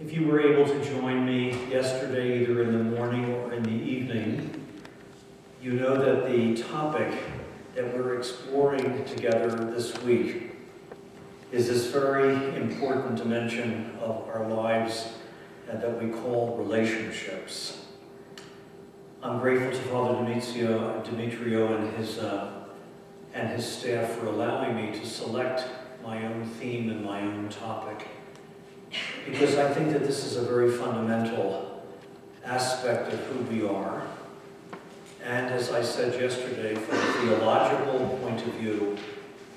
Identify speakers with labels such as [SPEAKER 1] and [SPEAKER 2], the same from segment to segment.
[SPEAKER 1] If you were able to join me yesterday, either in the morning or in the evening, you know that the topic that we're exploring together this week is this very important dimension of our lives that we call relationships. I'm grateful to Father Demetrio and his staff for allowing me to select my own theme and my own topic, because I think that this is a very fundamental aspect of who we are. And as I said yesterday, from a theological point of view,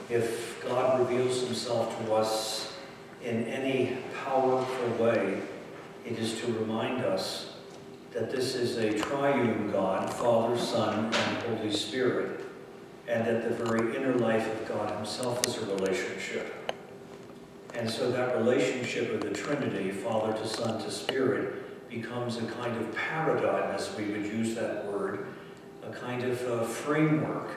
[SPEAKER 1] if God reveals himself to us in any powerful way, it is to remind us that this is a triune God, Father, Son, and Holy Spirit, and that the very inner life of God himself is a relationship. And so that relationship of the Trinity, Father to Son to Spirit, becomes a kind of paradigm, as we would use that word, a kind of framework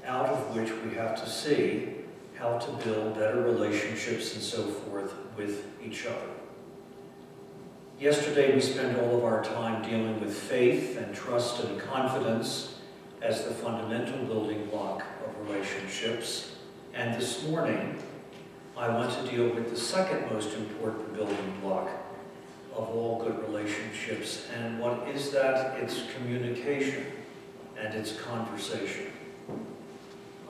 [SPEAKER 1] out of which we have to see how to build better relationships and so forth with each other. Yesterday we spent all of our time dealing with faith and trust and confidence as the fundamental building block of relationships. And this morning, I want to deal with the second most important building block of all good relationships. And what is that? It's communication and it's conversation.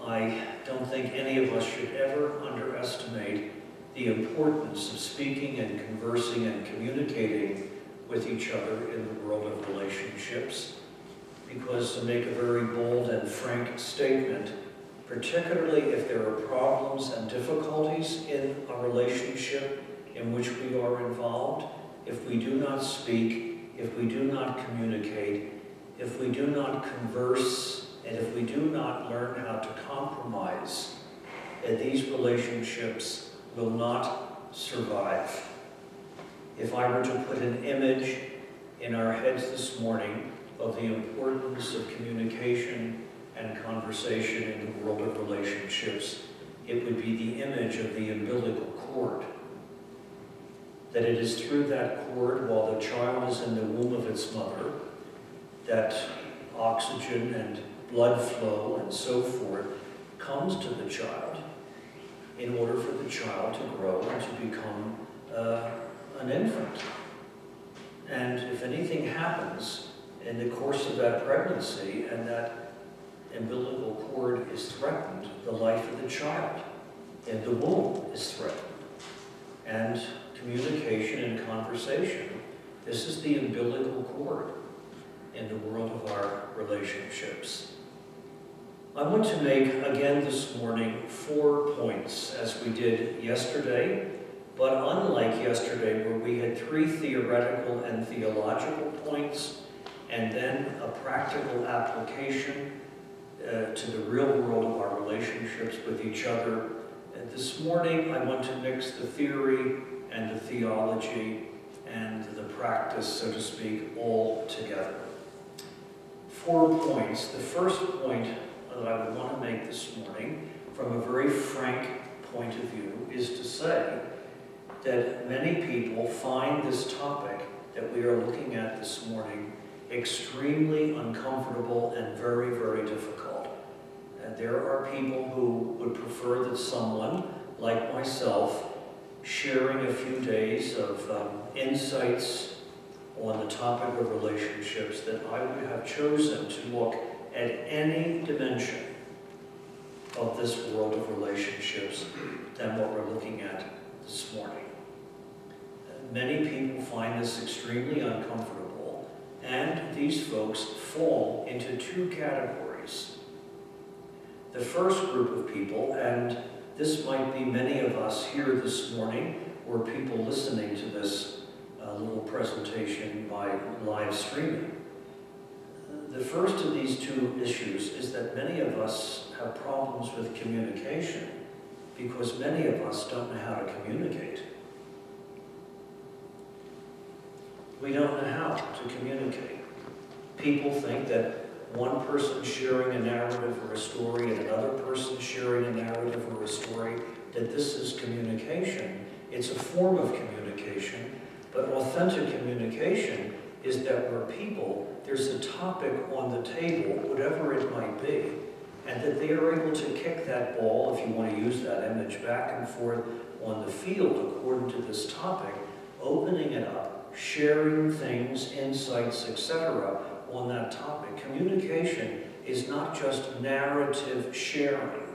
[SPEAKER 1] I don't think any of us should ever underestimate the importance of speaking and conversing and communicating with each other in the world of relationships. Because to make a very bold and frank statement, particularly if there are problems and difficulties in a relationship in which we are involved, if we do not speak, if we do not communicate, if we do not converse, and if we do not learn how to compromise, these relationships will not survive. If I were to put an image in our heads this morning of the importance of communication and conversation in the world of relationships, it would be the image of the umbilical cord. That it is through that cord, while the child is in the womb of its mother, that oxygen and blood flow and so forth comes to the child in order for the child to grow and to become an infant. And if anything happens in the course of that pregnancy and that umbilical cord is threatened, the life of the child in the womb is threatened. And communication and conversation, this is the umbilical cord in the world of our relationships. I want to make, again this morning, 4 points, as we did yesterday, but unlike yesterday, where we had 3 theoretical and theological points, and then a practical application to the real world of our relationships with each other. And this morning, I want to mix the theory and the theology and the practice, so to speak, all together. 4 points. The first point that I would want to make this morning, from a very frank point of view, is to say that many people find this topic that we are looking at this morning extremely uncomfortable and very, very difficult. And there are people who would prefer that someone, like myself, sharing a few days of insights on the topic of relationships, that I would have chosen to look at any dimension of this world of relationships than what we're looking at this morning. Many people find this extremely uncomfortable, and these folks fall into 2 categories. The first group of people, and this might be many of us here this morning, or people listening to this little presentation by live streaming. The first of these 2 issues is that many of us have problems with communication because many of us don't know how to communicate. We don't know how to communicate. People think that one person sharing a narrative or a story and another person sharing a narrative or a story, that this is communication. It's a form of communication, But authentic communication is that where people, there's a topic on the table, whatever it might be, and that they are able to kick that ball, if you want to use that image, back and forth on the field according to this topic, opening it up, sharing things, insights, etc. on that topic. Communication is not just narrative sharing.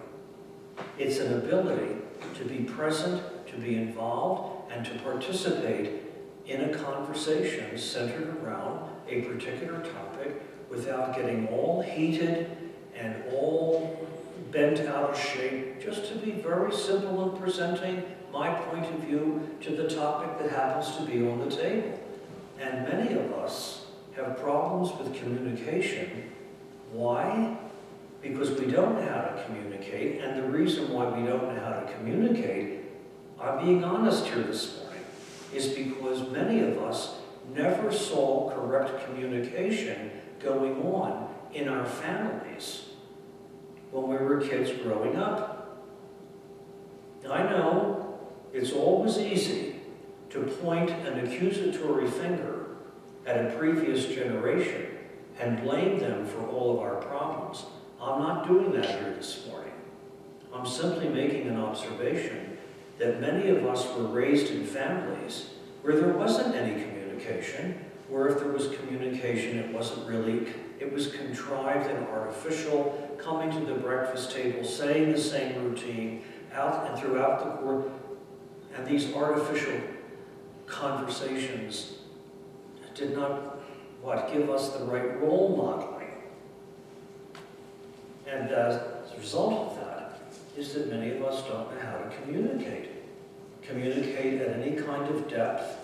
[SPEAKER 1] It's an ability to be present, to be involved, and to participate in a conversation centered around a particular topic without getting all heated and all bent out of shape, just to be very simple in presenting my point of view to the topic that happens to be on the table. And many of us have problems with communication. Why? Because we don't know how to communicate, and the reason why we don't know how to communicate, I'm being honest here this morning, is because many of us never saw correct communication going on in our families when we were kids growing up. I know it's always easy to point an accusatory finger at a previous generation and blame them for all of our problems. I'm not doing that here this morning. I'm simply making an observation that many of us were raised in families where there wasn't any communication, where if there was communication, it wasn't really, it was contrived and artificial, coming to the breakfast table, saying the same routine, out and throughout the court, and these artificial conversations did not, give us the right role modeling. And as a result of that is that many of us don't know how to communicate. Communicate at any kind of depth,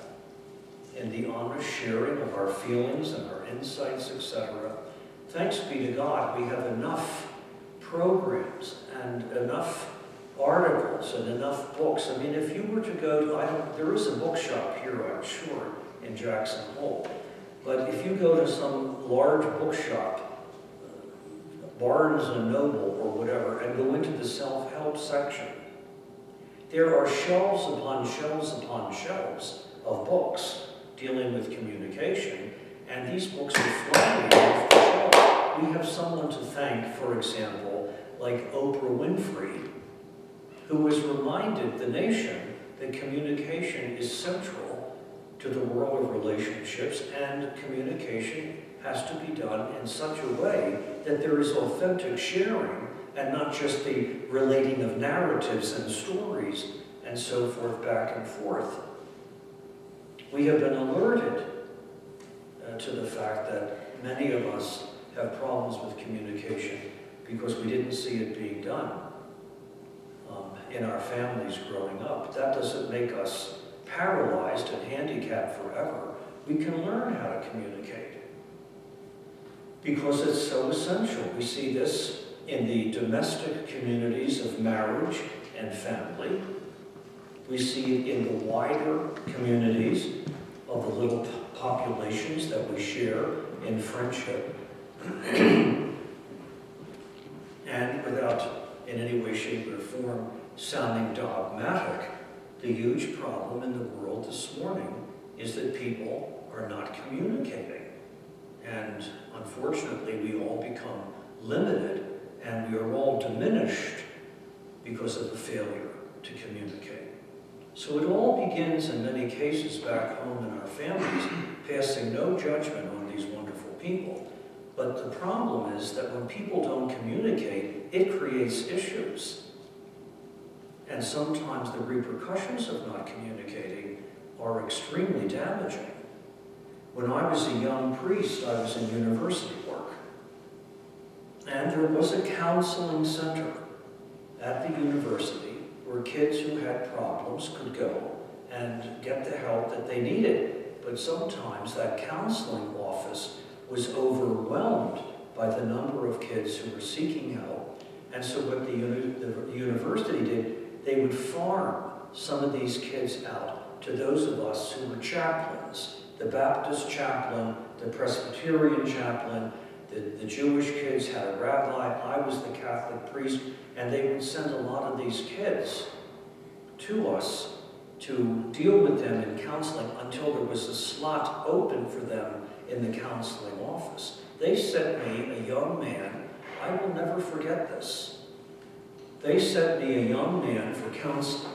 [SPEAKER 1] in the honest sharing of our feelings and our insights, etc. Thanks be to God, we have enough programs and enough articles and enough books. I mean, if you were to go to, there is a bookshop here, I'm sure, in Jackson Hole. But if you go to some large bookshop, Barnes and Noble or whatever, and go into the self-help section, there are shelves upon shelves upon shelves of books dealing with communication, and these books are flying off the shelf. We have someone to thank, for example, like Oprah Winfrey, who has reminded the nation that communication is central to the world of relationships, and communication has to be done in such a way that there is authentic sharing and not just the relating of narratives and stories and so forth back and forth. We have been alerted to the fact that many of us have problems with communication because we didn't see it being done in our families growing up. That doesn't make us paralyzed and handicapped forever. We can learn how to communicate because it's so essential. We see this in the domestic communities of marriage and family. We see it in the wider communities of the little populations that we share in friendship. And without in any way, shape, or form sounding dogmatic, the huge problem in the world this morning is that people are not communicating. And unfortunately, we all become limited and we are all diminished because of the failure to communicate. So it all begins in many cases back home in our families, passing no judgment on these wonderful people. But the problem is that when people don't communicate, it creates issues. And sometimes the repercussions of not communicating are extremely damaging. When I was a young priest, I was in university work. And there was a counseling center at the university where kids who had problems could go and get the help that they needed. But sometimes that counseling office was overwhelmed by the number of kids who were seeking help. And so what the university did, they would farm some of these kids out to those of us who were chaplains. The Baptist chaplain, the Presbyterian chaplain, the Jewish kids had a rabbi, I was the Catholic priest, and they would send a lot of these kids to us to deal with them in counseling until there was a slot open for them in the counseling office. They sent me a young man, I will never forget this. They sent me a young man for counseling.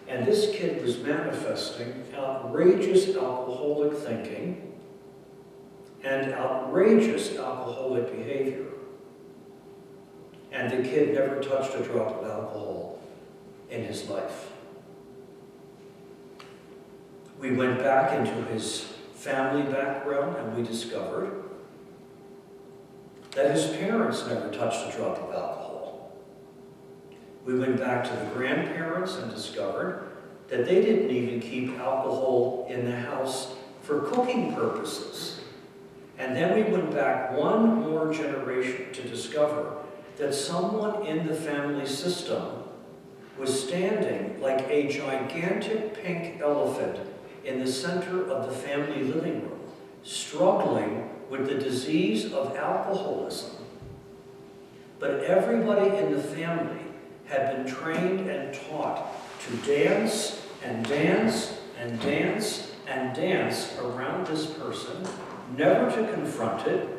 [SPEAKER 1] And this kid was manifesting outrageous alcoholic thinking and outrageous alcoholic behavior. And the kid never touched a drop of alcohol in his life. We went back into his family background and we discovered that his parents never touched a drop of alcohol. We went back to the grandparents and discovered that they didn't even keep alcohol in the house for cooking purposes. And then we went back one more generation to discover that someone in the family system was standing like a gigantic pink elephant in the center of the family living room, struggling with the disease of alcoholism. But everybody in the family had been trained and taught to dance and dance and dance and dance around this person, never to confront it,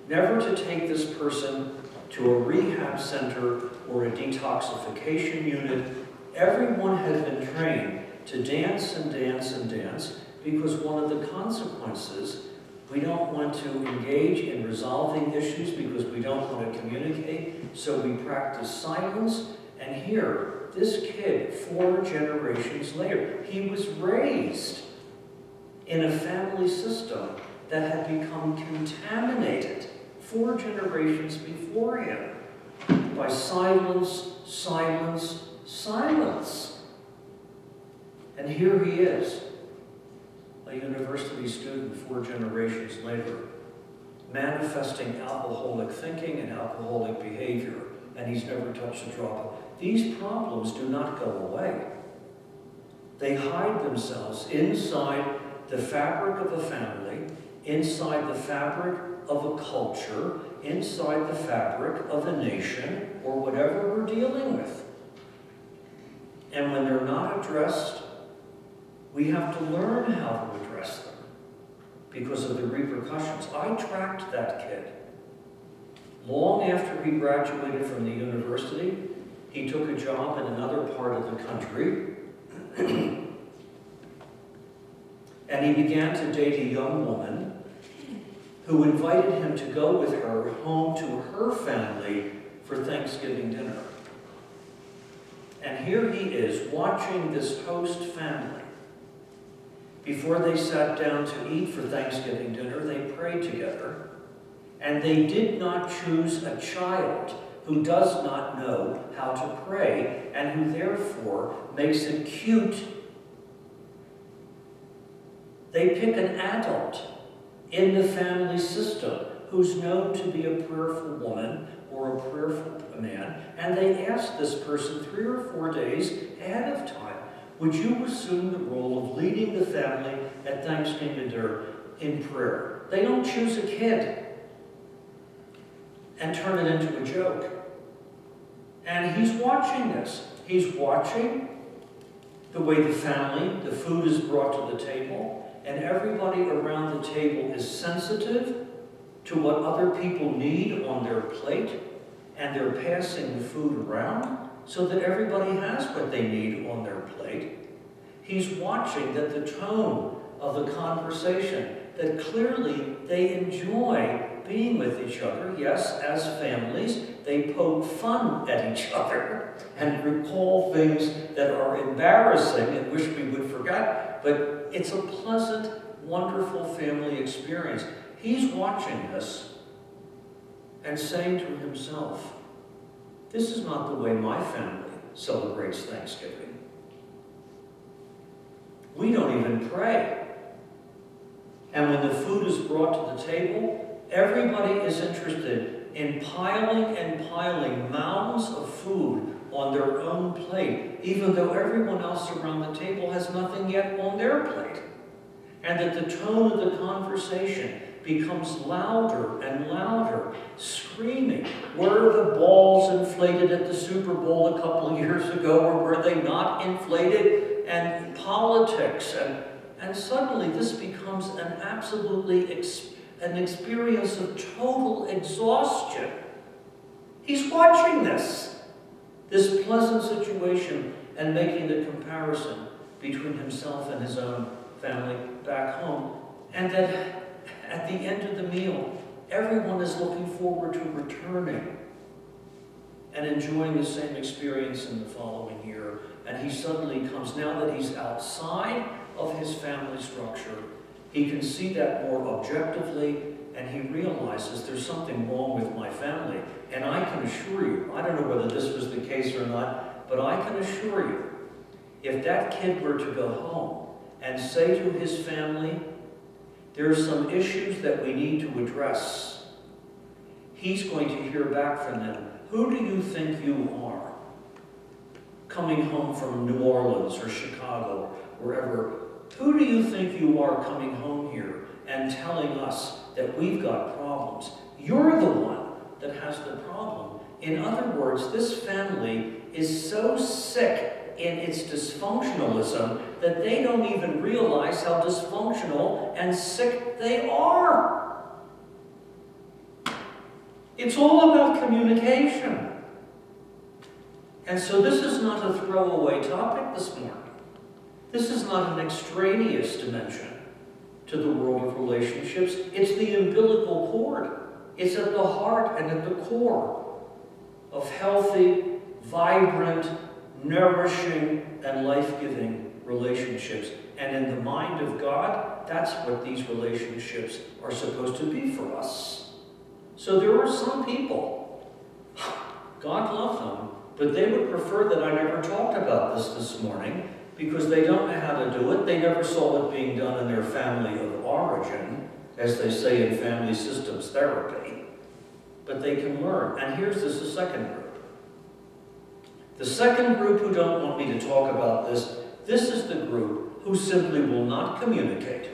[SPEAKER 1] never to take this person to a rehab center or a detoxification unit. Everyone had been trained to dance and dance and dance because one of the consequences, we don't want to engage in resolving issues because we don't want to communicate, so we practice silence. And here, this kid, 4 generations later, he was raised in a family system that had become contaminated 4 generations before him by silence, silence, silence. And here he is, a university student 4 generations later, manifesting alcoholic thinking and alcoholic behavior, and he's never touched a drop. These problems do not go away. They hide themselves inside the fabric of a family, inside the fabric of a culture, inside the fabric of a nation, or whatever we're dealing with. And when they're not addressed, we have to learn how to address them because of the repercussions. I tracked that kid. Long after he graduated from the university, he took a job in another part of the country, and he began to date a young woman who invited him to go with her home to her family for Thanksgiving dinner. And here he is watching this host family. Before they sat down to eat for Thanksgiving dinner, they prayed together. And they did not choose a child who does not know how to pray and who therefore makes it cute. They pick an adult in the family system who's known to be a prayerful woman or a prayerful man, and they ask this person 3 or 4 days ahead of time, would you assume the role of leading the family at Thanksgiving dinner in prayer? They don't choose a kid and turn it into a joke. And he's watching this. He's watching the way the family, the food is brought to the table, and everybody around the table is sensitive to what other people need on their plate, and they're passing the food around so that everybody has what they need on their plate. He's watching that the tone of the conversation, that clearly they enjoy being with each other. Yes, as families, they poke fun at each other and recall things that are embarrassing and wish we would forget, but it's a pleasant, wonderful family experience. He's watching this and saying to himself, this is not the way my family celebrates Thanksgiving. We don't even pray. And when the food is brought to the table, everybody is interested in piling and piling mounds of food on their own plate, even though everyone else around the table has nothing yet on their plate. And that the tone of the conversation becomes louder and louder, screaming. Were the balls inflated at the Super Bowl a couple of years ago, or were they not inflated? And politics, and suddenly this becomes an absolutely an experience of total exhaustion. He's watching this pleasant situation and making the comparison between himself and his own family back home. And that at the end of the meal, everyone is looking forward to returning and enjoying the same experience in the following year. And he suddenly comes, now that he's outside of his family structure, he can see that more objectively, and he realizes there's something wrong with my family. And I can assure you, I don't know whether this was the case or not, but I can assure you, if that kid were to go home and say to his family, there are some issues that we need to address, he's going to hear back from them, who do you think you are? Coming home from New Orleans or Chicago, wherever, who do you think you are coming home here and telling us that we've got problems? You're the one that has the problem. In other words, this family is so sick in its dysfunctionalism that they don't even realize how dysfunctional and sick they are. It's all about communication. And so this is not a throwaway topic this morning. This is not an extraneous dimension to the world of relationships. It's the umbilical cord. It's at the heart and at the core of healthy, vibrant, nourishing, and life-giving relationships. And in the mind of God, that's what these relationships are supposed to be for us. So there are some people, God loves them, but they would prefer that I never talked about this morning because they don't know how to do it. They never saw it being done in their family of origin, as they say in family systems therapy. But they can learn. And here's the second group. The second group who don't want me to talk about this is the group who simply will not communicate.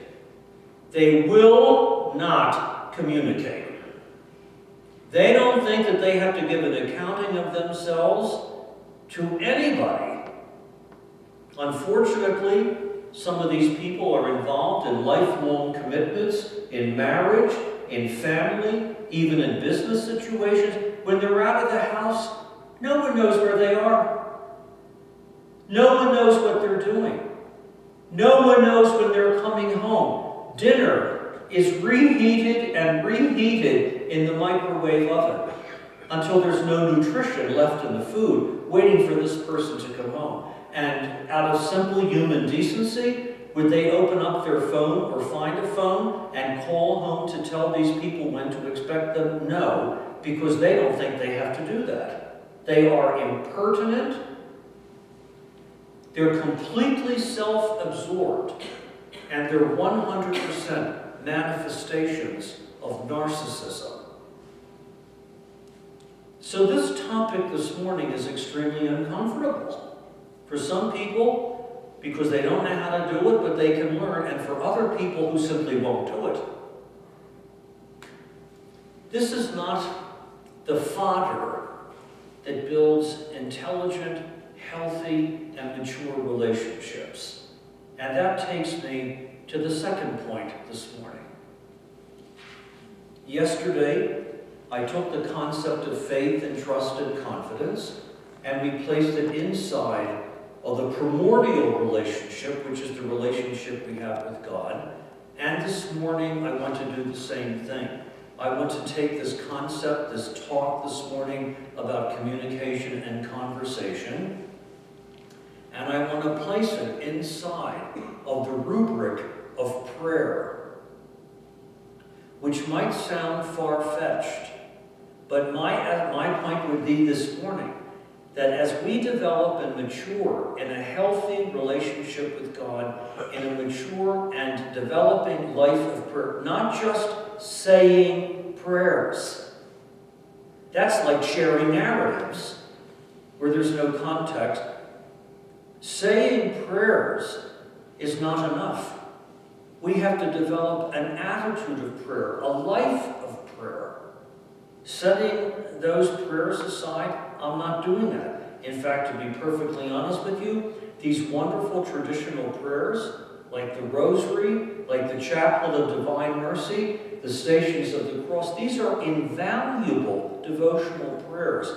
[SPEAKER 1] They will not communicate. They don't think that they have to give an accounting of themselves to anybody. Unfortunately, some of these people are involved in lifelong commitments, in marriage, in family, even in business situations. When they're out of the house, no one knows where they are. No one knows what they're doing. No one knows when they're coming home. Dinner is reheated and reheated in the microwave oven until there's no nutrition left in the food, waiting for this person to come home. And out of simple human decency, would they open up their phone or find a phone and call home to tell these people when to expect them? No, because they don't think they have to do that. They are impertinent. They're completely self-absorbed. And they're 100% manifestations of narcissism. So this topic this morning is extremely uncomfortable. For some people, because they don't know how to do it, but they can learn, and for other people who simply won't do it. This is not the fodder that builds intelligent, healthy, and mature relationships. And that takes me to the second point this morning. Yesterday, I took the concept of faith and trust and confidence, and we placed it inside of the primordial relationship, which is the relationship we have with God. And this morning, I want to do the same thing. I want to take this concept, this talk this morning about communication and conversation, and I want to place it inside of the rubric of prayer, which might sound far-fetched, but my point would be this morning that as we develop and mature in a healthy relationship with God, in a mature and developing life of prayer, not just saying prayers. That's like sharing narratives where there's no context. Saying prayers is not enough. We have to develop an attitude of prayer, a life of prayer. Setting those prayers aside, I'm not doing that. In fact, to be perfectly honest with you, these wonderful traditional prayers, like the Rosary, like the Chaplet of Divine Mercy, the Stations of the Cross, these are invaluable devotional prayers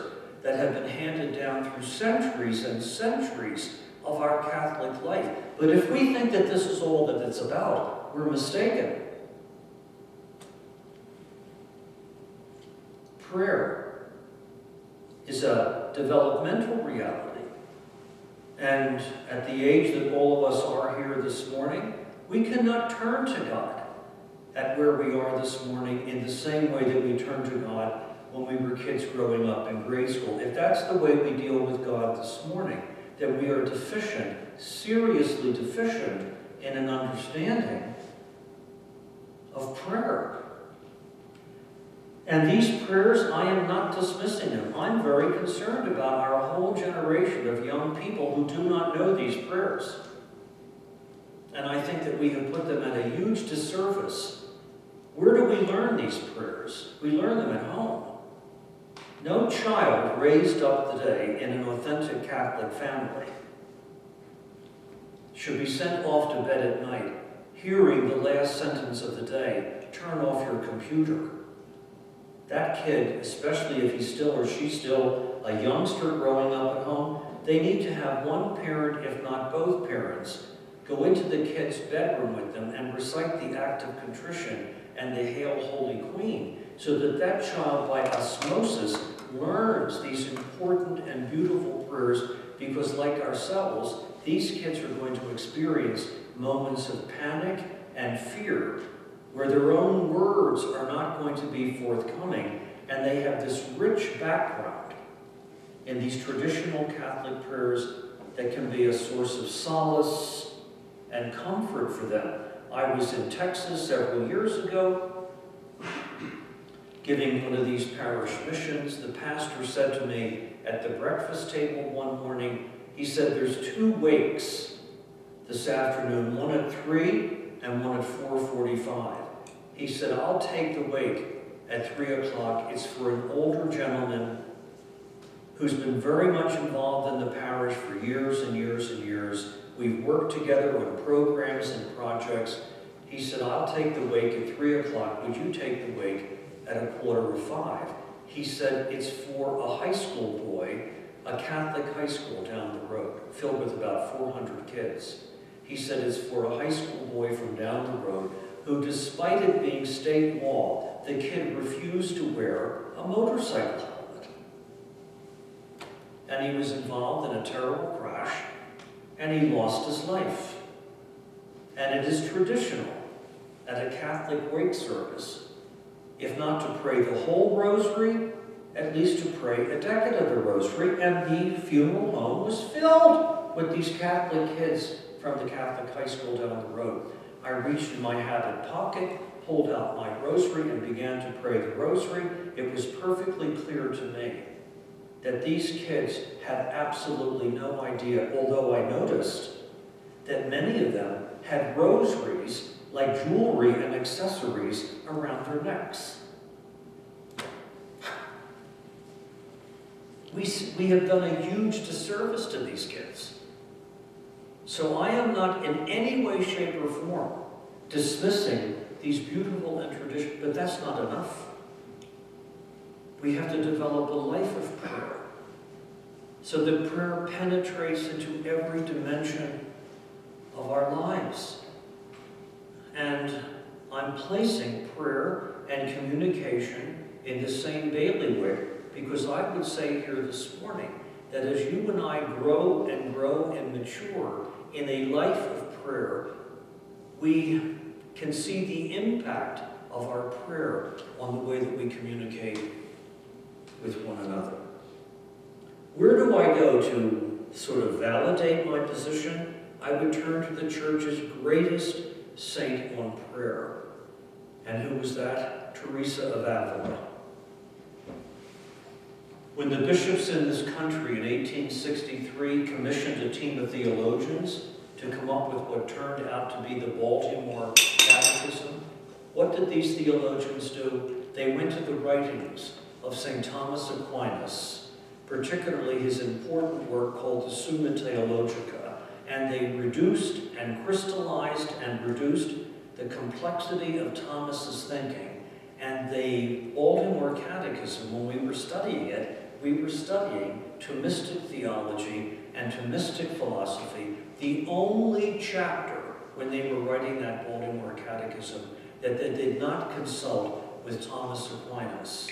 [SPEAKER 1] that have been handed down through centuries and centuries of our Catholic life. But if we think that this is all that it's about, we're mistaken. Prayer is a developmental reality. And at the age that all of us are here this morning, we cannot turn to God at where we are this morning in the same way that we turned to God when we were kids growing up in grade school. If that's the way we deal with God this morning, that we are deficient, seriously deficient in an understanding of prayer. And these prayers, I am not dismissing them. I'm very concerned about our whole generation of young people who do not know these prayers. And I think that we have put them at a huge disservice. Where do we learn these prayers? We learn them at home. No child raised up today in an authentic Catholic family should be sent off to bed at night hearing the last sentence of the day, turn off your computer. That kid, especially if he's still or she's still a youngster growing up at home, they need to have one parent, if not both parents, go into the kid's bedroom with them and recite the Act of Contrition and the Hail, Holy Queen, so that that child, by osmosis, learns these important and beautiful prayers, because like ourselves, these kids are going to experience moments of panic and fear where their own words are not going to be forthcoming, and they have this rich background in these traditional Catholic prayers that can be a source of solace and comfort for them. I was in Texas several years ago, giving one of these parish missions. The pastor said to me at the breakfast table one morning, he said, there's 2 wakes this afternoon, one at 3 and one at 4:45. He said, I'll take the wake at 3 o'clock. It's for an older gentleman who's been very much involved in the parish for years and years and years. We've worked together on programs and projects. He said, I'll take the wake at 3 o'clock. Would you take the wake at 4:45? He said, it's for a high school boy, a Catholic high school down the road, filled with about 400 kids. He said it's for a high school boy from down the road who, despite it being state law, the kid refused to wear a motorcycle helmet. And he was involved in a terrible crash, and he lost his life. And it is traditional at a Catholic wake service, if not to pray the whole rosary, at least to pray a decade of the rosary, and the funeral home was filled with these Catholic kids from the Catholic high school down the road. I reached in my habit pocket, pulled out my rosary, and began to pray the rosary. It was perfectly clear to me that these kids had absolutely no idea, although I noticed that many of them had rosaries, like jewelry and accessories, around their necks. We have done a huge disservice to these kids. So I am not in any way, shape, or form dismissing these beautiful and traditional, but that's not enough. We have to develop a life of prayer so that prayer penetrates into every dimension of our lives. And I'm placing prayer and communication in the same bailiwick, because I would say here this morning that as you and I grow and mature in a life of prayer, we can see the impact of our prayer on the way that we communicate with one another. Where do I go to sort of validate my position? I would turn to the Church's greatest saint on prayer. And who was that? Teresa of Avila. When the bishops in this country in 1863 commissioned a team of theologians to come up with what turned out to be the Baltimore Catechism, what did these theologians do? They went to the writings of St. Thomas Aquinas, particularly his important work called the Summa Theologica, and they reduced and crystallized and reduced the complexity of Thomas's thinking. And the Baltimore Catechism, when we were studying it, we were studying Thomistic theology and Thomistic philosophy. The only chapter when they were writing that Baltimore Catechism that they did not consult with Thomas Aquinas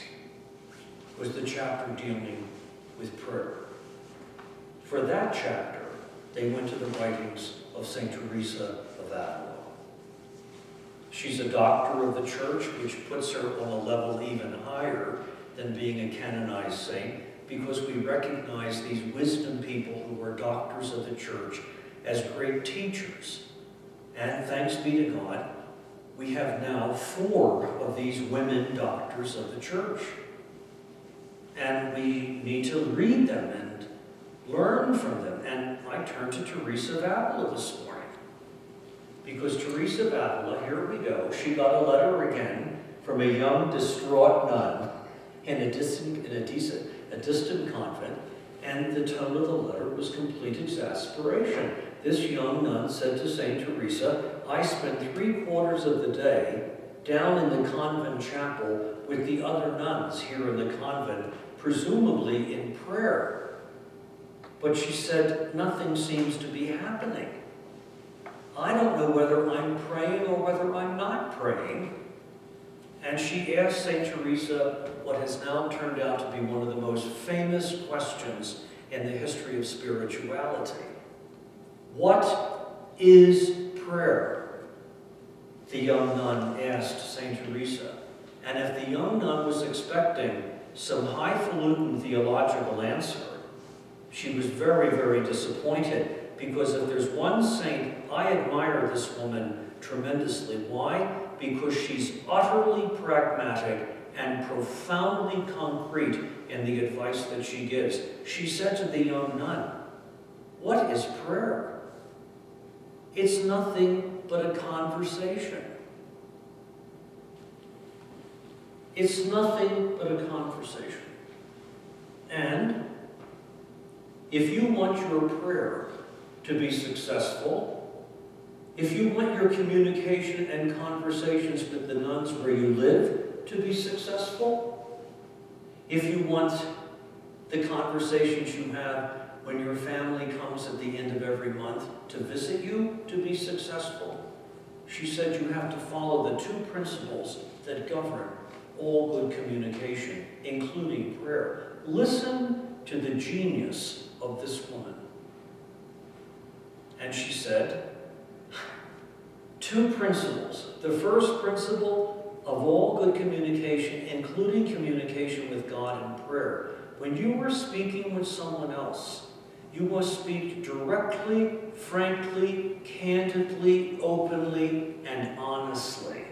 [SPEAKER 1] was the chapter dealing with prayer. For that chapter, they went to the writings of St. Teresa of Avila. She's a doctor of the church, which puts her on a level even higher than being a canonized saint, because we recognize these wisdom people who were doctors of the church as great teachers. And thanks be to God, we have now 4 of these women doctors of the church. And we need to read them and learn from them. And I turned to Teresa of Avila this morning. Because Teresa of Avila, here we go, she got a letter again from a young, distraught nun in a distant convent, and the tone of the letter was complete exasperation. This young nun said to St. Teresa, I spent 3/4 of the day down in the convent chapel with the other nuns here in the convent, presumably in prayer. But she said, nothing seems to be happening. I don't know whether I'm praying or whether I'm not praying. And she asked St. Teresa what has now turned out to be one of the most famous questions in the history of spirituality. What is prayer? The young nun asked St. Teresa. And if the young nun was expecting some highfalutin theological answer, she was very, very disappointed, because if there's one saint, I admire this woman tremendously. Why? Because she's utterly pragmatic and profoundly concrete in the advice that she gives. She said to the young nun, what is prayer? It's nothing but a conversation. It's nothing but a conversation. And if you want your prayer to be successful, if you want your communication and conversations with the nuns where you live to be successful, if you want the conversations you have when your family comes at the end of every month to visit you to be successful, she said you have to follow the 2 principles that govern all good communication, including prayer. Listen to the genius of this woman. And she said, 2 principles. The first principle of all good communication, including communication with God in prayer. When you are speaking with someone else, you must speak directly, frankly, candidly, openly, and honestly.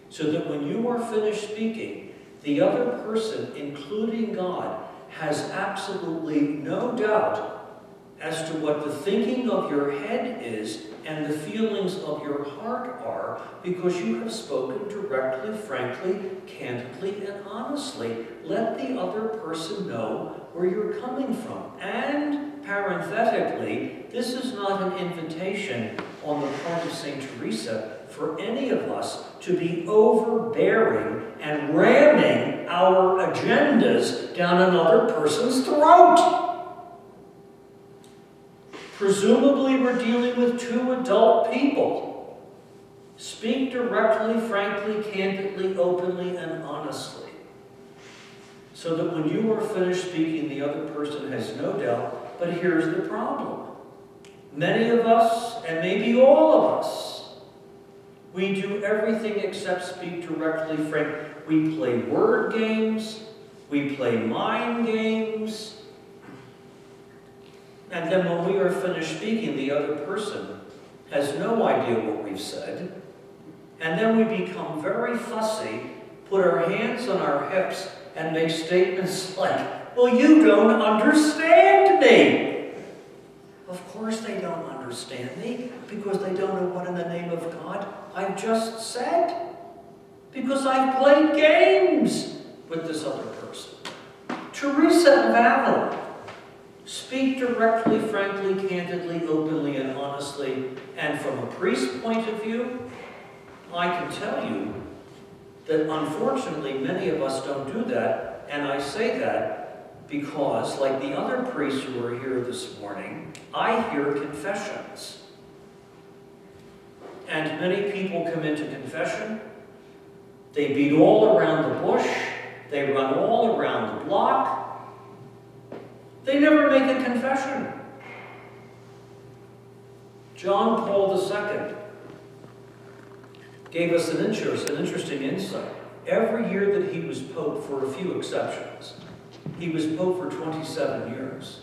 [SPEAKER 1] So that when you are finished speaking, the other person, including God, has absolutely no doubt as to what the thinking of your head is and the feelings of your heart are, because you have spoken directly, frankly, candidly, and honestly. Let the other person know where you're coming from. And parenthetically, this is not an invitation on the part of St. Teresa for any of us to be overbearing and ramming our agendas down another person's throat. Presumably, we're dealing with 2 adult people. Speak directly, frankly, candidly, openly, and honestly. So that when you are finished speaking, the other person has no doubt. But here's the problem. Many of us, and maybe all of us, we do everything except speak directly, frankly. We play word games. We play mind games. And then when we are finished speaking, the other person has no idea what we've said. And then we become very fussy, put our hands on our hips, and make statements like, well, you don't understand me. Of course they don't understand. understand me because they don't know what in the name of God I've just said. Because I've played games with this other person. Teresa of Avila. Speak directly, frankly, candidly, openly, and honestly. And from a priest's point of view, I can tell you that unfortunately many of us don't do that. And I say that because, like the other priests who are here this morning, I hear confessions. And many people come into confession. They beat all around the bush. They run all around the block. They never make a confession. John Paul II gave us an interesting insight. Every year that he was Pope, for a few exceptions, he was Pope for 27 years.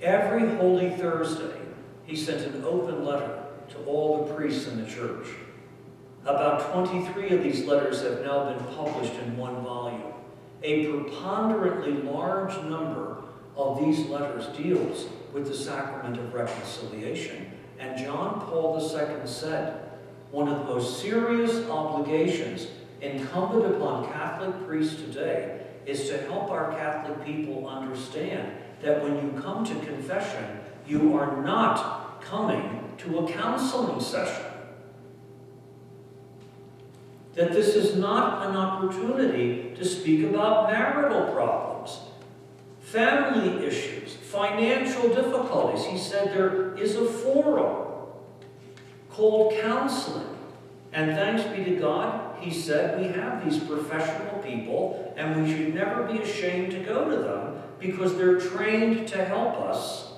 [SPEAKER 1] Every Holy Thursday, he sent an open letter to all the priests in the church. About 23 of these letters have now been published in one volume. A preponderantly large number of these letters deals with the sacrament of reconciliation. And John Paul II said, one of the most serious obligations incumbent upon Catholic priests today is to help our Catholic people understand that when you come to confession, you are not coming to a counseling session. That this is not an opportunity to speak about marital problems, family issues, financial difficulties. He said there is a forum called counseling. And thanks be to God, he said we have these professional people and we should never be ashamed to go to them because they're trained to help us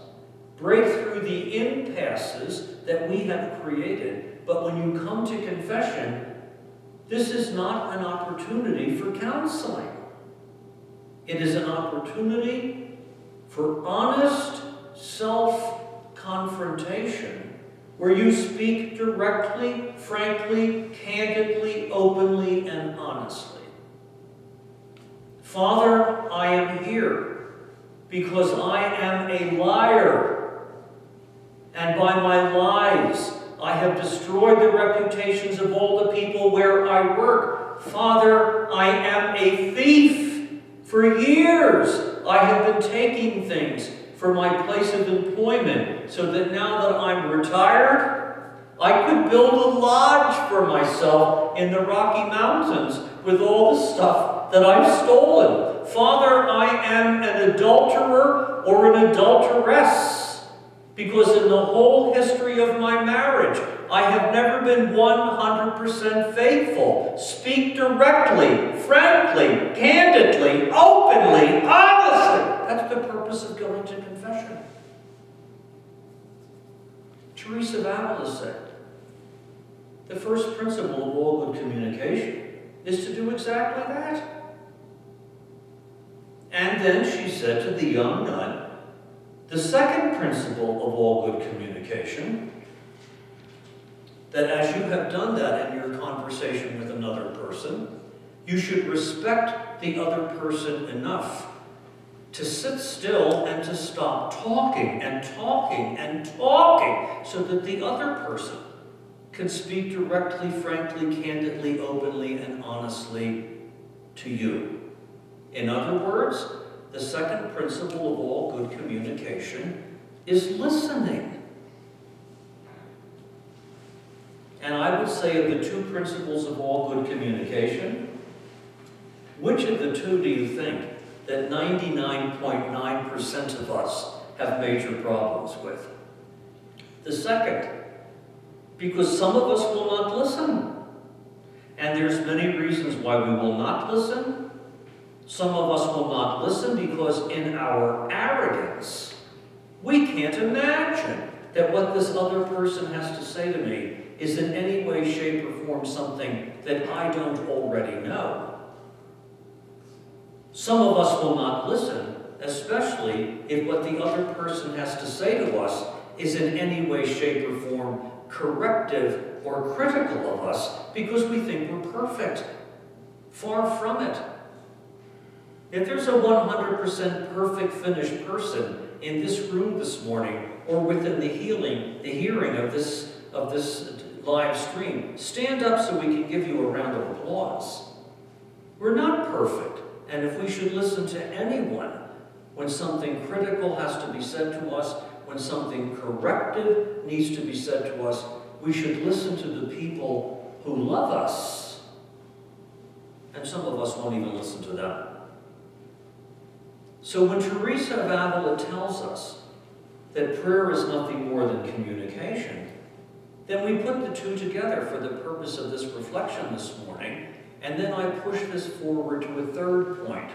[SPEAKER 1] break through the impasses that we have created. But when you come to confession, this is not an opportunity for counseling. It is an opportunity for honest self-confrontation where you speak directly, frankly, candidly, openly, and honestly. Father, I am here because I am a liar, and by my lies I have destroyed the reputations of all the people where I work. Father, I am a thief. For years I have been taking things for my place of employment so that now that I'm retired, I could build a lodge for myself in the Rocky Mountains with all the stuff that I've stolen. Father, I am an adulterer or an adulteress because in the whole history of my marriage, I have never been 100% faithful. Speak directly, frankly, candidly, openly, honestly. That's the purpose of going to confession. Teresa of Avila said, the first principle of all good communication is to do exactly that. And then she said to the young nun, the second principle of all good communication, that as you have done that in your conversation with another person, you should respect the other person enough to sit still and to stop talking and talking and talking so that the other person can speak directly, frankly, candidly, openly, and honestly to you. In other words, the second principle of all good communication is listening. And I would say of the two principles of all good communication, which of the two do you think that 99.9% of us have major problems with? The second, because some of us will not listen. And there's many reasons why we will not listen. Some of us will not listen because in our arrogance, we can't imagine that what this other person has to say to me is in any way, shape, or form something that I don't already know. Some of us will not listen, especially if what the other person has to say to us is in any way, shape, or form corrective or critical of us because we think we're perfect. Far from it. If there's a 100% perfect finished person in this room this morning, or within the hearing of this live stream, stand up so we can give you a round of applause. We're not perfect, and if we should listen to anyone when something critical has to be said to us, when something corrective needs to be said to us, we should listen to the people who love us. And some of us won't even listen to them. So when Teresa of Avila tells us that prayer is nothing more than communication, then we put the two together for the purpose of this reflection this morning, and then I push this forward to a third point.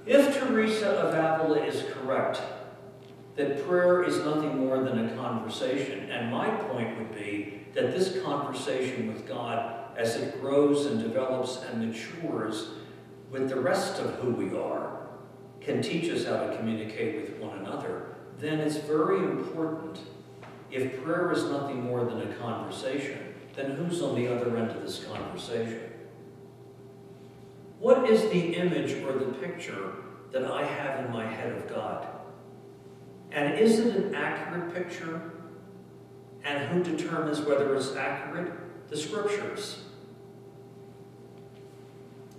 [SPEAKER 1] If Teresa of Avila is correct, that prayer is nothing more than a conversation, and my point would be that this conversation with God, as it grows and develops and matures with the rest of who we are, can teach us how to communicate with one another, then it's very important. If prayer is nothing more than a conversation, then who's on the other end of this conversation? What is the image or the picture that I have in my head of God? And is it an accurate picture? And who determines whether it's accurate? The Scriptures.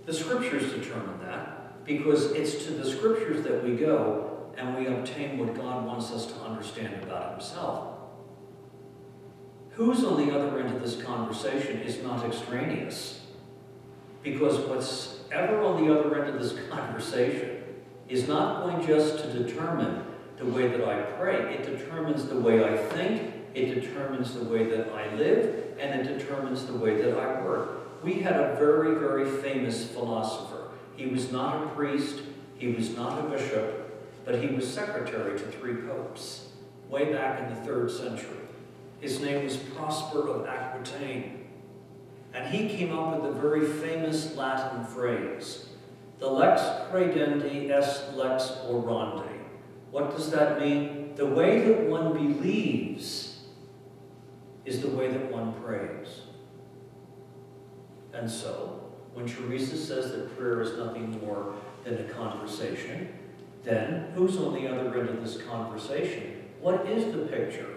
[SPEAKER 1] The Scriptures determine that, because it's to the Scriptures that we go and we obtain what God wants us to understand about Himself. Who's on the other end of this conversation is not extraneous, because what's ever on the other end of this conversation is not going just to determine the way that I pray. It determines the way I think, it determines the way that I live, and it determines the way that I work. We had a very, very famous philosopher. He was not a priest, he was not a bishop, but he was secretary to 3 popes, way back in the 3rd century. His name was Prosper of Aquitaine. And he came up with a very famous Latin phrase, the lex credendi est lex orandi. What does that mean? The way that one believes is the way that one prays. And so, when Teresa says that prayer is nothing more than a conversation, then who's on the other end of this conversation? What is the picture?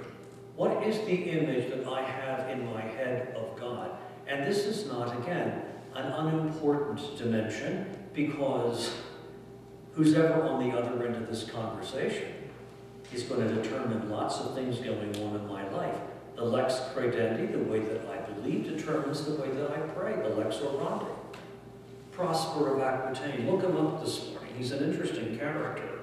[SPEAKER 1] What is the image that I have in my head of God? And this is not, again, an unimportant dimension, because who's ever on the other end of this conversation is going to determine lots of things going on in my life. The lex credendi, the way that I believe, determines the way that I pray, the lex orandi. Prosper of Aquitaine, look him up this morning. He's an interesting character.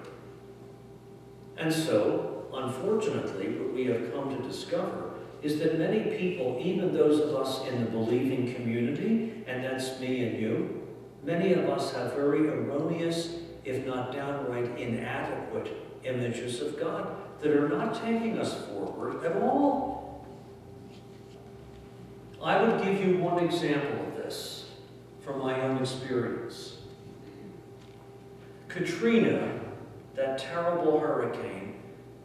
[SPEAKER 1] And so, unfortunately, what we have come to discover is that many people, even those of us in the believing community, and that's me and you, many of us have very erroneous, if not downright inadequate, images of God that are not taking us forward at all. I would give you one example of this from my own experience. Katrina, that terrible hurricane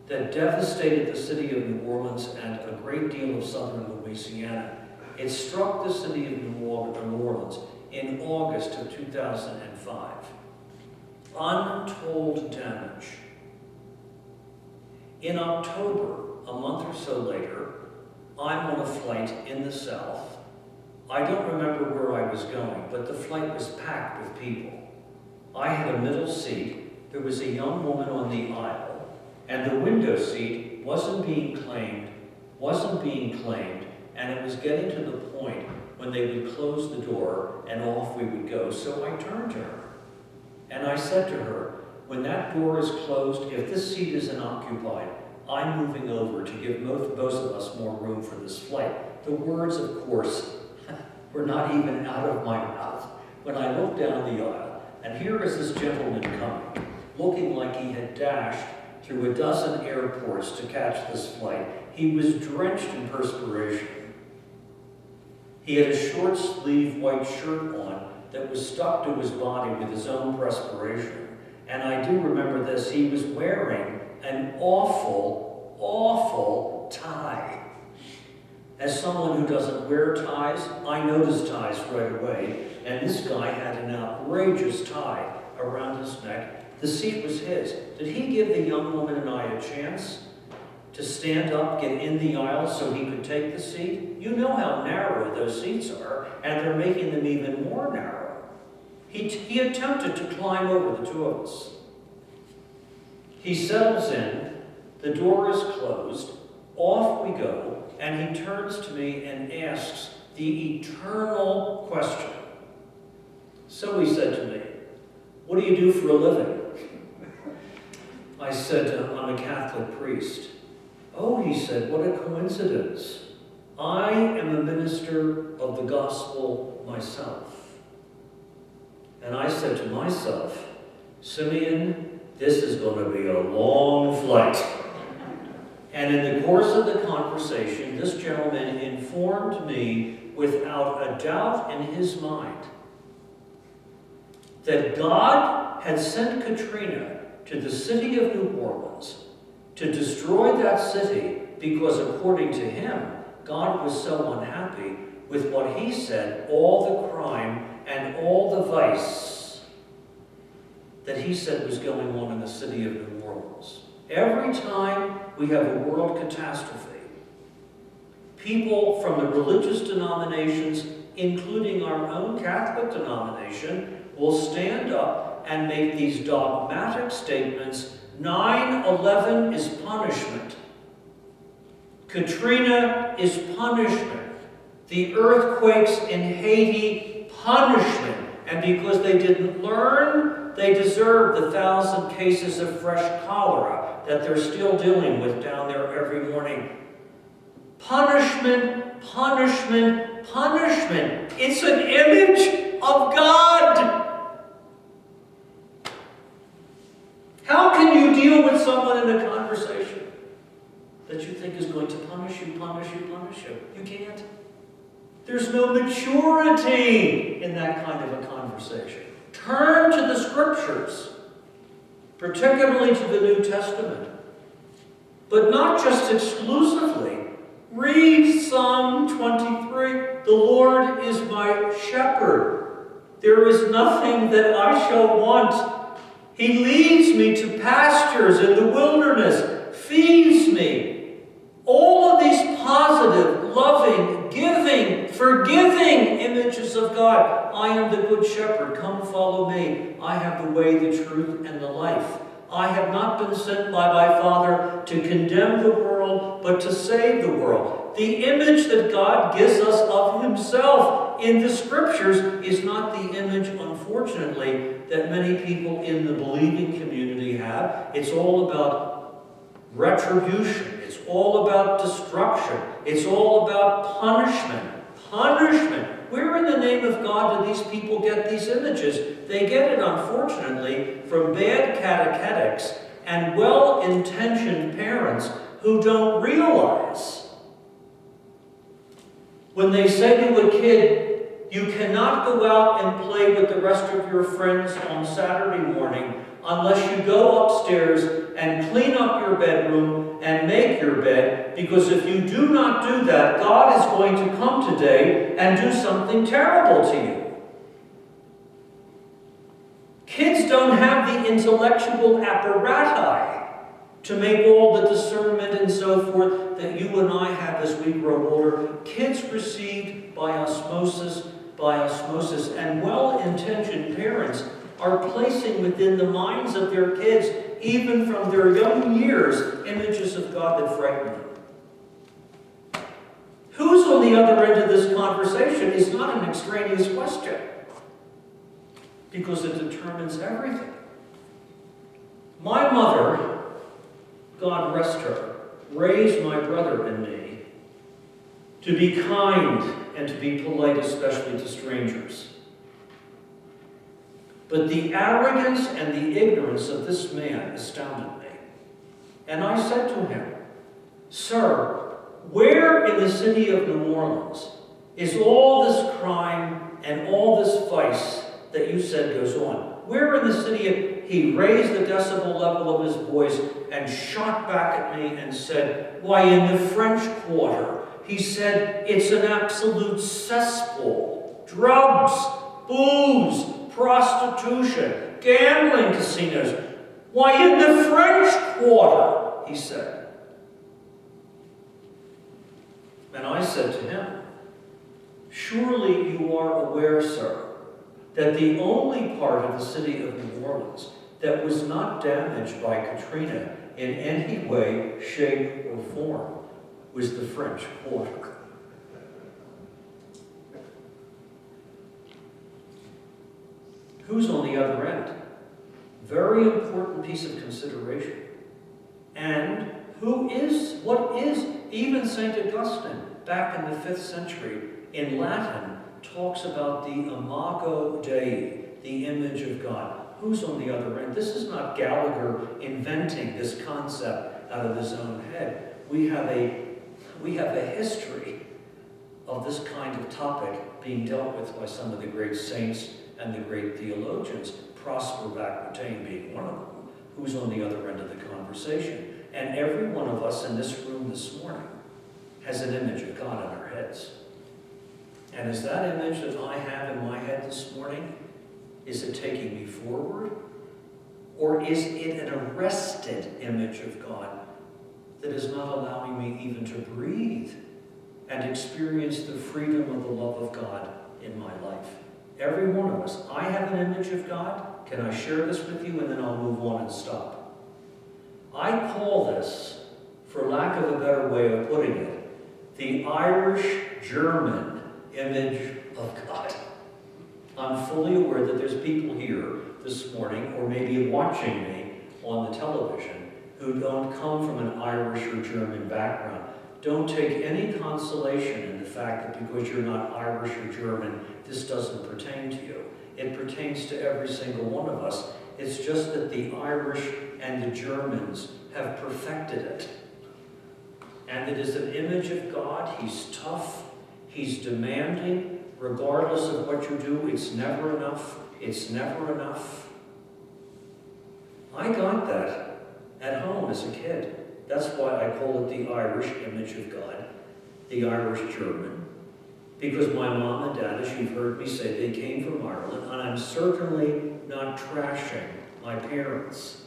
[SPEAKER 1] that devastated the city of New Orleans and a great deal of southern Louisiana, it struck the city of New Orleans in August of 2005. Untold damage. In October, a month or so later, I'm on a flight in the south. I don't remember where I was going, but the flight was packed with people. I had a middle seat. There was a young woman on the aisle, and the window seat wasn't being claimed, and it was getting to the point when they would close the door and off we would go. So I turned to her, and I said to her, when that door is closed, if this seat isn't occupied, I'm moving over to give both of us more room for this flight. The words, of course, were not even out of my mouth when I looked down the aisle, and here is this gentleman coming, looking like he had dashed through a dozen airports to catch this flight. He was drenched in perspiration. He had a short-sleeved white shirt on that was stuck to his body with his own perspiration. And I do remember this, he was wearing an awful, awful tie. As someone who doesn't wear ties, I noticed ties right away, and this guy had an outrageous tie around his neck The seat was his. Did he give the young woman and I a chance to stand up, get in the aisle so he could take the seat? You know how narrow those seats are, and they're making them even more narrow. He attempted to climb over the two of us. He settles in, the door is closed, off we go, and he turns to me and asks the eternal question. So he said to me, "What do you do for a living?" I said, "I'm a Catholic priest." "Oh," he said, "what a coincidence. I am a minister of the gospel myself." And I said to myself, "Simeon, this is going to be a long flight." And in the course of the conversation, this gentleman informed me without a doubt in his mind that God had sent Katrina to the city of New Orleans to destroy that city because, according to him, God was so unhappy with what he said, all the crime and all the vice that he said was going on in the city of New Orleans. Every time we have a world catastrophe, people from the religious denominations, including our own Catholic denomination, will stand up and make these dogmatic statements. 9/11 is punishment. Katrina is punishment. The earthquakes in Haiti, punishment. And because they didn't learn, they deserve the 1,000 cases of fresh cholera that they're still dealing with down there every morning. Punishment, punishment, punishment. It's an image of God. How can you deal with someone in a conversation that you think is going to punish you, punish you, punish you? You can't. There's no maturity in that kind of a conversation. Turn to the Scriptures, particularly to the New Testament, but not just exclusively. Read Psalm 23. The Lord is my shepherd. There is nothing that I shall want. He leads me to pastures in the wilderness, feeds me. All of these positive, loving, giving, forgiving images of God. I am the good shepherd. Come follow me. I have the way, the truth, and the life. I have not been sent by my Father to condemn the world, but to save the world. The image that God gives us of himself in the Scriptures is not the image, unfortunately, that many people in the believing community have. It's all about retribution. It's all about destruction. It's all about punishment. Punishment. Where in the name of God do these people get these images? They get it, unfortunately, from bad catechetics and well-intentioned parents who don't realize when they say to a kid, you cannot go out and play with the rest of your friends on Saturday morning unless you go upstairs and clean up your bedroom and make your bed, because if you do not do that, God is going to come today and do something terrible to you. Kids don't have the intellectual apparatus to make all the discernment and so forth that you and I have as we grow older. Kids received by osmosis, and well-intentioned parents are placing within the minds of their kids, even from their young years, images of God that frighten them. Who's on the other end of this conversation is not an extraneous question, because it determines everything. My mother, God rest her, raised my brother and me to be kind and to be polite, especially to strangers. But the arrogance and the ignorance of this man astounded me. And I said to him, "Sir, where in the city of New Orleans is all this crime and all this vice that you said goes on? Where in the city?" He raised the decibel level of his voice and shot back at me and said, "Why, in the French Quarter." He said, "It's an absolute cesspool. Drugs, booze, prostitution, gambling casinos. Why, in the French Quarter, he said. And I said to him, surely you are aware, sir, that the only part of the city of New Orleans that was not damaged by Katrina in any way, shape, or form was the French Quarter. Who's on the other end? Very important piece of consideration. And what is, even St. Augustine, back in the 5th century, in Latin, talks about the imago Dei, the image of God. Who's on the other end? This is not Gallagher inventing this concept out of his own head. We have a history of this kind of topic being dealt with by some of the great saints and the great theologians, Prosper Bakhtin being one of them, who's on the other end of the conversation. And every one of us in this room this morning has an image of God in our heads. And is that image that I have in my head this morning, is it taking me forward? Or is it an arrested image of God that is not allowing me even to breathe and experience the freedom of the love of God in my life? Every one of us. I have an image of God. Can I share this with you? And then I'll move on and stop. I call this, for lack of a better way of putting it, the Irish-German image of God. I'm fully aware that there's people here this morning, or maybe watching me on the television, who don't come from an Irish or German background. Don't take any consolation in the fact that because you're not Irish or German, this doesn't pertain to you. It pertains to every single one of us. It's just that the Irish and the Germans have perfected it. And it is an image of God. He's tough. He's demanding. Regardless of what you do, it's never enough. It's never enough. I got that at home as a kid. That's why I call it the Irish image of God, the Irish German, because my mom and dad, as you've heard me say, they came from Ireland, and I'm certainly not trashing my parents.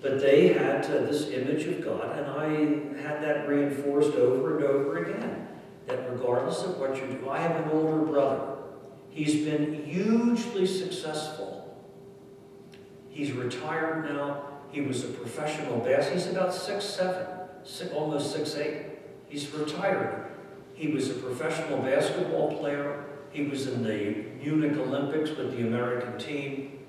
[SPEAKER 1] But they had this image of God, and I had that reinforced over and over again, that regardless of what you do, I have an older brother. He's been hugely successful. He's retired now. He was a professional basketball. He's about 6'7", almost 6'8". He's retired. He was a professional basketball player. He was in the Munich Olympics with the American team.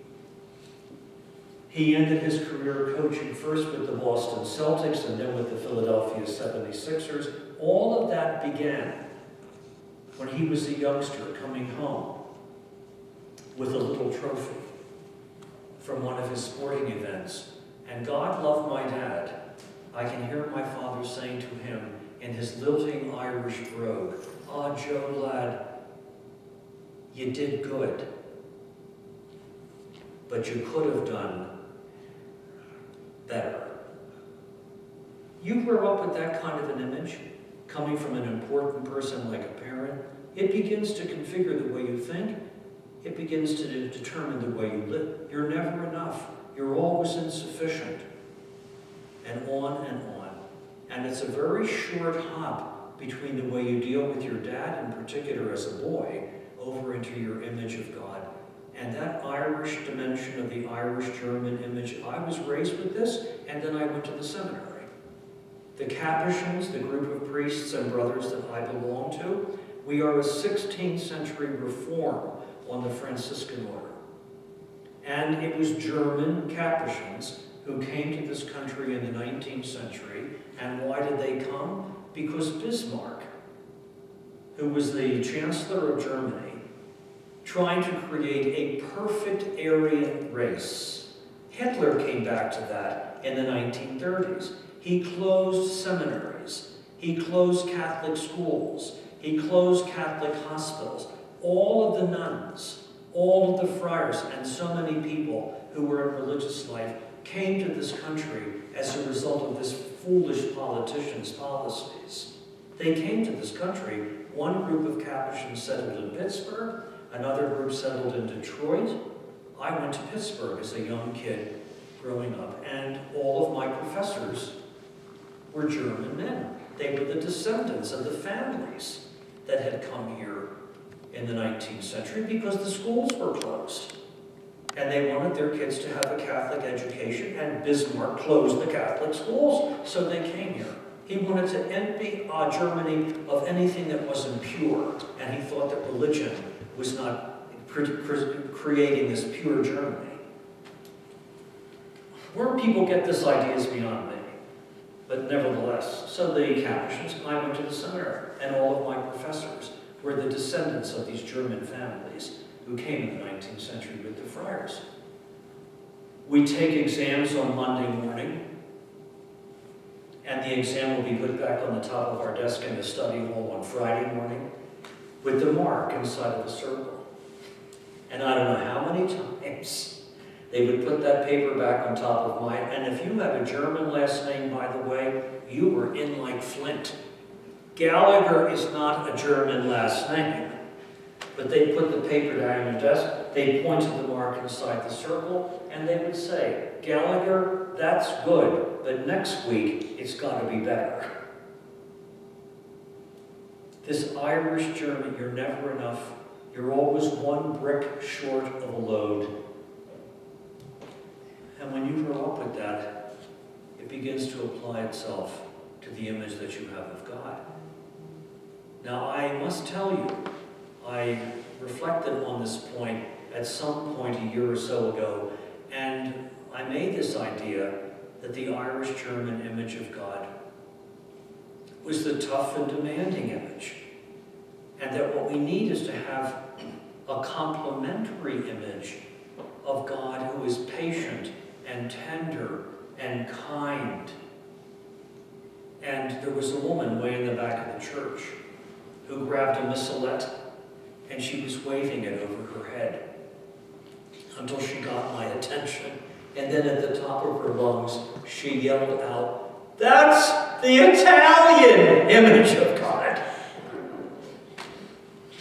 [SPEAKER 1] He ended his career coaching first with the Boston Celtics and then with the Philadelphia 76ers. All of that began when he was a youngster coming home with a little trophy from one of his sporting events. And God loved my dad. I can hear my father saying to him in his lilting Irish brogue, "Ah, Joe, lad, you did good, but you could have done better." You grow up with that kind of an image, coming from an important person like a parent. It begins to configure the way you think. It begins to determine the way you live. You're never enough. You're always insufficient. And on and on. And it's a very short hop between the way you deal with your dad, in particular as a boy, over into your image of God. And that Irish dimension of the Irish-German image, I was raised with this, and then I went to the seminary. The Capuchins, the group of priests and brothers that I belong to, we are a 16th century reform on the Franciscan order. And it was German Capuchins who came to this country in the 19th century. And why did they come? Because Bismarck, who was the Chancellor of Germany, trying to create a perfect Aryan race. Hitler came back to that in the 1930s. He closed seminaries. He closed Catholic schools. He closed Catholic hospitals. All of the nuns, all of the friars, and so many people who were in religious life came to this country as a result of this foolish politicians' policies. They came to this country. One group of Capuchins settled in Pittsburgh. Another group settled in Detroit. I went to Pittsburgh as a young kid, growing up, and all of my professors were German men. They were the descendants of the families that had come here in the 19th century because the schools were closed. And they wanted their kids to have a Catholic education, and Bismarck closed the Catholic schools, so they came here. He wanted to empty Germany of anything that wasn't pure, and he thought that religion was not creating this pure Germany. Where people get this idea is beyond me, but nevertheless. So the Capuchins, I went to the seminary, and all of my professors were the descendants of these German families who came in the 19th century with the friars. We take exams on Monday morning, and the exam will be put back on the top of our desk in the study hall on Friday morning with the mark inside of a circle. And I don't know how many times they would put that paper back on top of mine. And if you have a German last name, by the way, you were in like Flint. Gallagher is not a German last name. But they'd put the paper down on the desk, they'd point to the mark inside the circle, and they would say, Gallagher, that's good, but next week it's got to be better. This Irish German, you're never enough. You're always one brick short of a load. And when you grow up with that, it begins to apply itself to the image that you have of God. Now, I must tell you, I reflected on this point at some point a year or so ago, and I made this idea that the Irish-German image of God was the tough and demanding image, and that what we need is to have a complementary image of God who is patient and tender and kind. And there was a woman way in the back of the church who grabbed a missalette, and she was waving it over her head until she got my attention. And then at the top of her lungs, she yelled out, "That's the Italian image of God."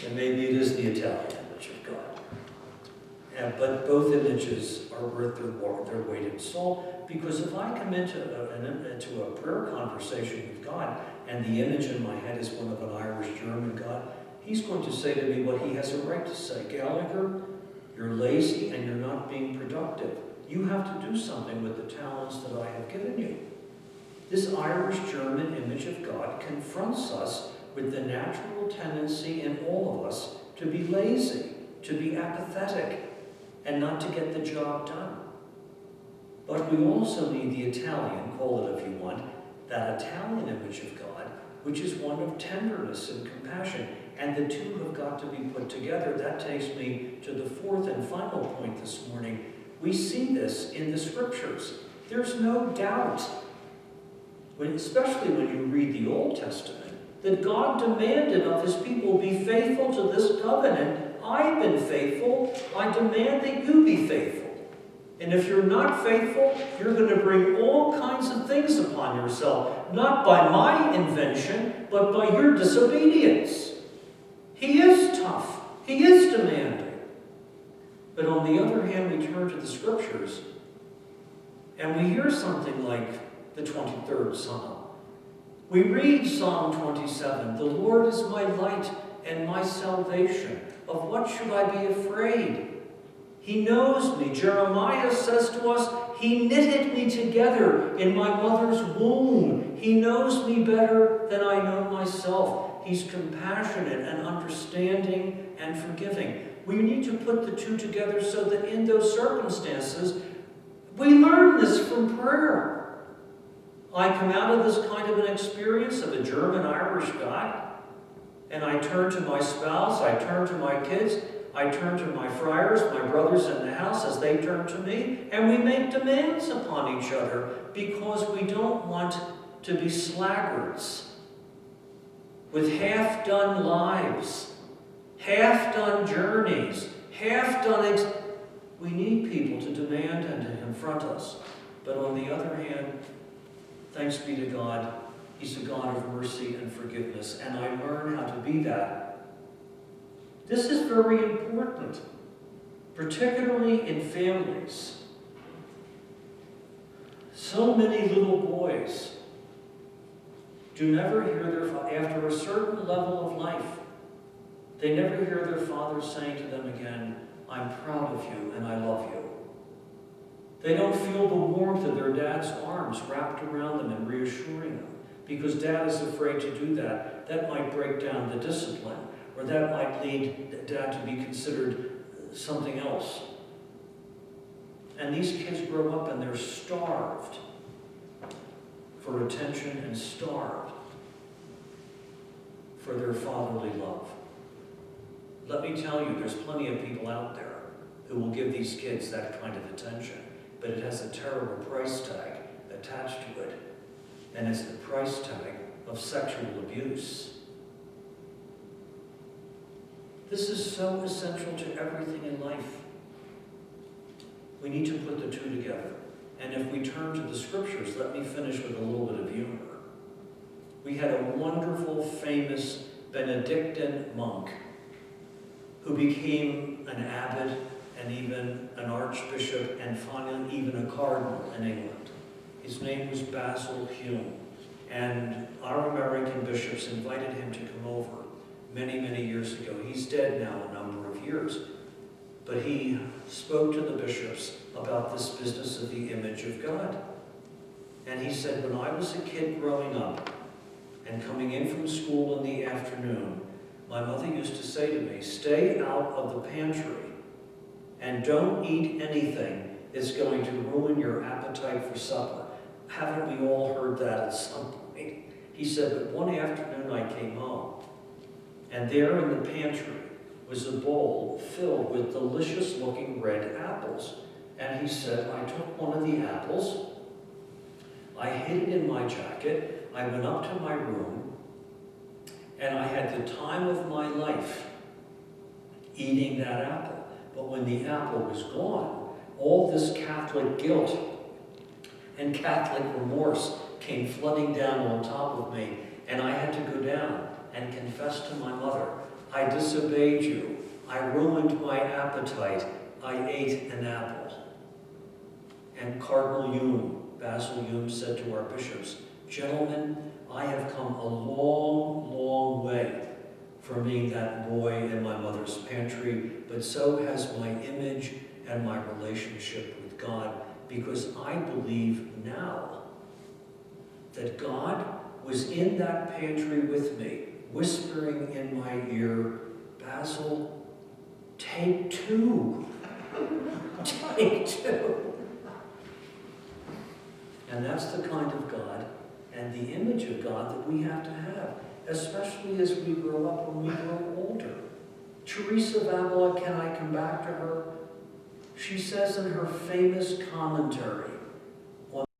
[SPEAKER 1] And maybe it is the Italian image of God. But both images are worth their weight in salt, because if I come into a prayer conversation with God, and the image in my head is one of an Irish-German God, He's going to say to me what He has a right to say. Gallagher, you're lazy and you're not being productive. You have to do something with the talents that I have given you. This Irish-German image of God confronts us with the natural tendency in all of us to be lazy, to be apathetic, and not to get the job done. But we also need the Italian, call it if you want, that Italian image of God, which is one of tenderness and compassion. And the two have got to be put together. That takes me to the fourth and final point this morning. We see this in the Scriptures. There's no doubt, especially when you read the Old Testament, that God demanded of His people, be faithful to this covenant. I've been faithful. I demand that you be faithful. And if you're not faithful, you're going to bring all kinds of things upon yourself, not by my invention, but by your disobedience. He is tough. He is demanding. But on the other hand, we turn to the Scriptures, and we hear something like the 23rd Psalm. We read Psalm 27, "The Lord is my light and my salvation. Of what should I be afraid? He knows me." Jeremiah says to us, "He knitted me together in my mother's womb. He knows me better than I know myself." He's compassionate and understanding and forgiving. We need to put the two together so that in those circumstances, we learn this from prayer. I come out of this kind of an experience of a German-Irish God, and I turn to my spouse, I turn to my kids, I turn to my friars, my brothers in the house as they turn to me, and we make demands upon each other because we don't want to be slaggards with half-done lives, half-done journeys, half-done... We need people to demand and to confront us. But on the other hand, thanks be to God, He's a God of mercy and forgiveness, and I learn how to be that. This is very important, particularly in families. So many little boys do never hear their father, after a certain level of life, they never hear their father saying to them again, I'm proud of you and I love you. They don't feel the warmth of their dad's arms wrapped around them and reassuring them, because dad is afraid to do that. That might break down the discipline, or that might lead dad to be considered something else. And these kids grow up and they're starved for attention and starved for their fatherly love. Let me tell you, there's plenty of people out there who will give these kids that kind of attention, but it has a terrible price tag attached to it, and it's the price tag of sexual abuse. This is so essential to everything in life. We need to put the two together. And if we turn to the scriptures, let me finish with a little bit of humor. We had a wonderful, famous Benedictine monk who became an abbot and even an archbishop and finally even a cardinal in England. His name was Basil Hume. And our American bishops invited him to come over many, many years ago. He's dead now a number of years. But he spoke to the bishops about this business of the image of God. And he said, when I was a kid growing up and coming in from school in the afternoon, my mother used to say to me, stay out of the pantry and don't eat anything that's going to ruin your appetite for supper. Haven't we all heard that at some point? He said, but one afternoon I came home, and there in the pantry was a bowl filled with delicious-looking red apples. And he said, I took one of the apples, I hid it in my jacket, I went up to my room, and I had the time of my life eating that apple. But when the apple was gone, all this Catholic guilt and Catholic remorse came flooding down on top of me, and I had to go down and confess to my mother, I disobeyed you, I ruined my appetite, I ate an apple. And Cardinal Hume, Basil Hume, said to our bishops, gentlemen, I have come a long, long way from being that boy in my mother's pantry, but so has my image and my relationship with God, because I believe now that God was in that pantry with me, whispering in my ear, Basil, take two. Take two. And that's the kind of God and the image of God that we have to have, especially as we grow up, when we grow older. Teresa of Avila, can I come back to her? She says in her famous commentary